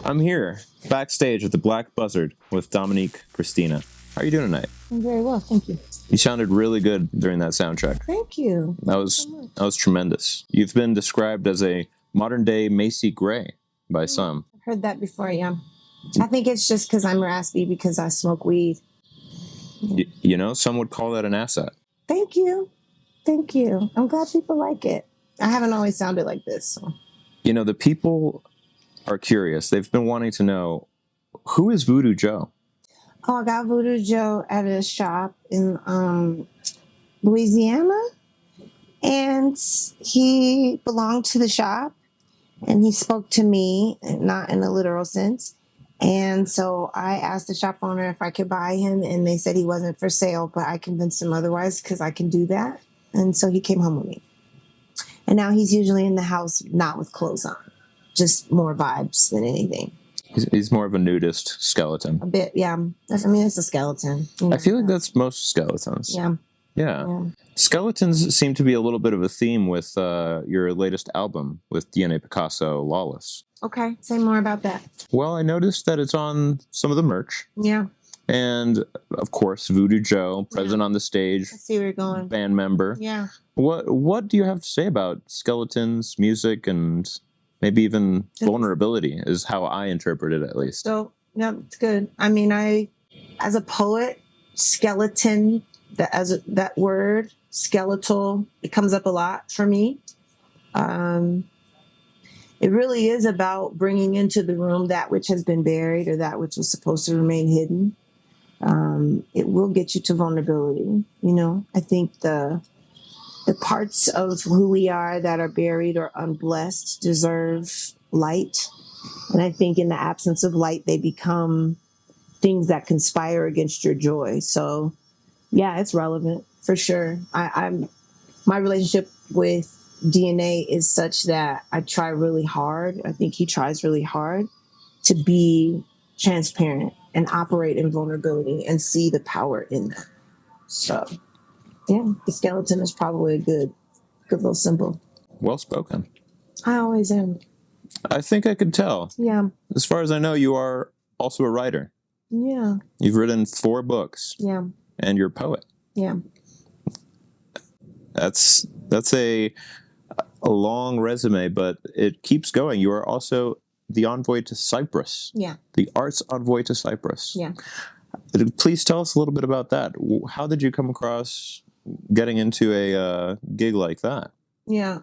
I'm here, backstage at the Black Buzzard with Dominique, Christina. How are you doing tonight? I'm very well, thank you. You sounded really good during that sound check. Thank you. That was tremendous. You've been described as a modern-day Macy Gray by some. I've heard that before, yeah. I think it's just because I'm raspy because I smoke weed. You know, some would call that an asset. Thank you. Thank you. I'm glad people like it. I haven't always sounded like this. So. You know, the people are curious. They've been wanting to know, who is Voodoo Joe? Oh, I got Voodoo Joe at a shop in Louisiana. And he belonged to the shop. And he spoke to me, not in a literal sense. And so I asked the shop owner if I could buy him, and they said he wasn't for sale, but I convinced him otherwise because I can do that. And so he came home with me. And now he's usually in the house, not with clothes on, just more vibes than anything. He's more of a nudist skeleton. A bit, yeah. I mean, it's a skeleton. You know? I feel like that's most skeletons. Yeah. Skeletons seem to be a little bit of a theme with your latest album with DNA Picasso, Lawless. Okay, say more about that. Well, I noticed that it's on some of the merch. Yeah. And, of course, Voodoo Joe, present on the stage. I see where you're going. Band member. Yeah. What do you have to say about skeletons, music, and maybe even vulnerability, is how I interpret it, at least. So, no, it's good. I mean, as a poet, skeleton, that word, skeletal, it comes up a lot for me. It really is about bringing into the room that which has been buried or that which was supposed to remain hidden. It will get you to vulnerability. You know, I think the parts of who we are that are buried or unblessed deserve light. And I think in the absence of light, they become things that conspire against your joy. So yeah, it's relevant for sure. My relationship with DNA is such that I try really hard. I think he tries really hard to be transparent and operate in vulnerability and see the power in that. So yeah, the skeleton is probably a good little symbol. Well spoken. I always am. I think I could tell. Yeah. As far as I know, you are also a writer. Yeah. You've written 4 books. Yeah. And you're a poet. Yeah. That's a long resume, but it keeps going. You are also the envoy to Cyprus. Yeah. The arts envoy to Cyprus. Yeah. Please tell us a little bit about that. How did you come across getting into a gig like that? Yeah.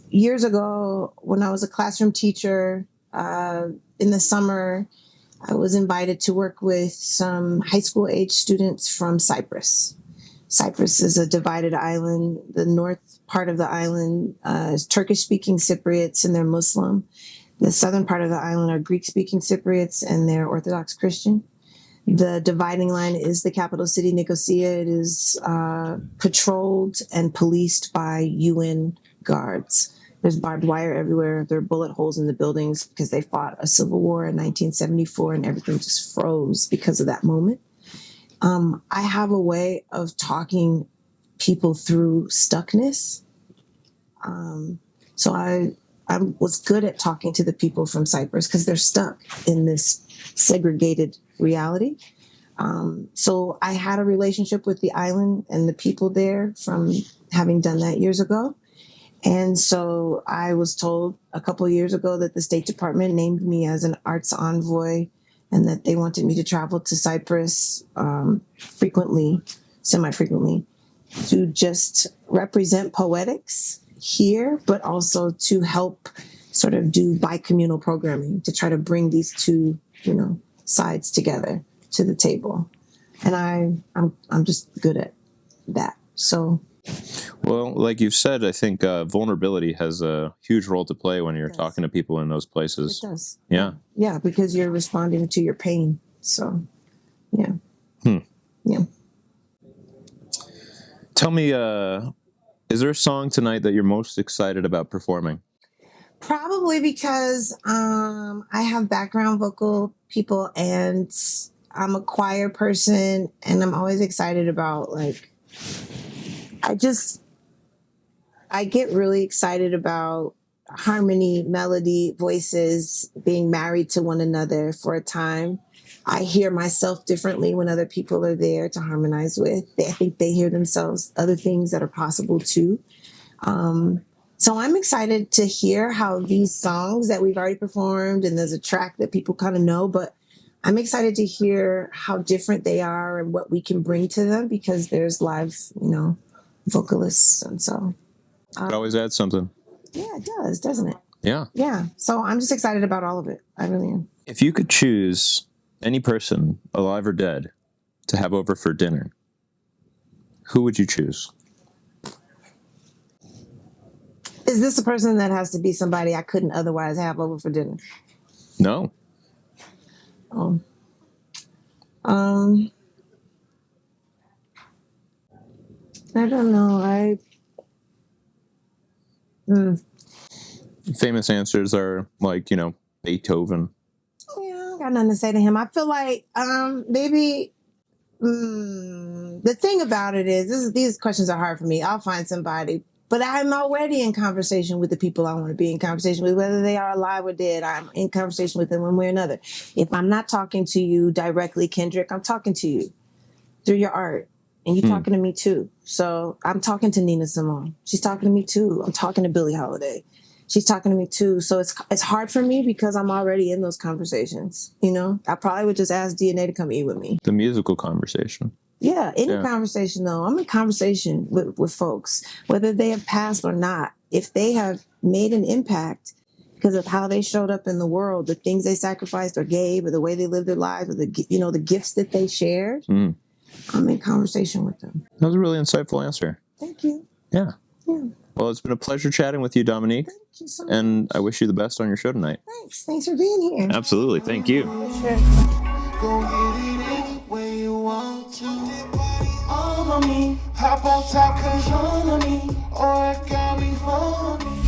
Years ago, when I was a classroom teacher, in the summer, I was invited to work with some high school age students from Cyprus. Cyprus is a divided island. The north part of the island is Turkish-speaking Cypriots, and they're Muslim. The southern part of the island are Greek-speaking Cypriots, and they're Orthodox Christian. The dividing line is the capital city, Nicosia. It is patrolled and policed by UN guards. There's barbed wire everywhere. There are bullet holes in the buildings because they fought a civil war in 1974, and everything just froze because of that moment. I have a way of talking people through stuckness. So I was good at talking to the people from Cyprus because they're stuck in this segregated reality. So I had a relationship with the island and the people there from having done that years ago. And so I was told a couple of years ago that the State Department named me as an arts envoy and that they wanted me to travel to Cyprus semi-frequently, to just represent poetics here, but also to help sort of do bi-communal programming to try to bring these two, sides together to the table. And I'm just good at that. So. Well, like you've said, I think vulnerability has a huge role to play when you're talking to people in those places. It does. Yeah. Yeah, because you're responding to your pain. So, yeah. Yeah. Tell me, is there a song tonight that you're most excited about performing? Probably because I have background vocal people and I'm a choir person, and I'm always excited about I get really excited about harmony, melody, voices being married to one another for a time. I hear myself differently when other people are there to harmonize with. I think they hear themselves, other things that are possible too. So I'm excited to hear how these songs that we've already performed, and there's a track that people kind of know, but I'm excited to hear how different they are and what we can bring to them, because there's live, vocalists. And so It always adds something. yeah, it does, doesn't it? Yeah. Yeah. So I'm just excited about all of it. I really am. If you could choose any person, alive or dead, to have over for dinner, who would you choose? Is this a person that has to be somebody I couldn't otherwise have over for dinner? No. Oh. I don't know. Famous answers are like, Beethoven. Yeah, I got nothing to say to him. I feel like maybe the thing about it is these questions are hard for me. I'll find somebody, but I'm already in conversation with the people I want to be in conversation with, whether they are alive or dead. I'm in conversation with them one way or another. If I'm not talking to you directly, Kendrick, I'm talking to you through your art. And you're talking to me too. So I'm talking to Nina Simone. She's talking to me too. I'm talking to Billie Holiday. She's talking to me too. So it's hard for me because I'm already in those conversations. I probably would just ask DNA to come eat with me. The musical conversation. Yeah, any conversation though. I'm in conversation with folks, whether they have passed or not. If they have made an impact because of how they showed up in the world, the things they sacrificed or gave, or the way they lived their lives, or the gifts that they shared. I'm in conversation with them. That was a really insightful answer. Thank you. Yeah. Well, it's been a pleasure chatting with you, Dominique. Thank you so much. And I wish you the best on your show tonight. Thanks for being here. Absolutely. Thank you. Sure. Go get it any way you want to. All on me, hop on top, control on me, or got me for me.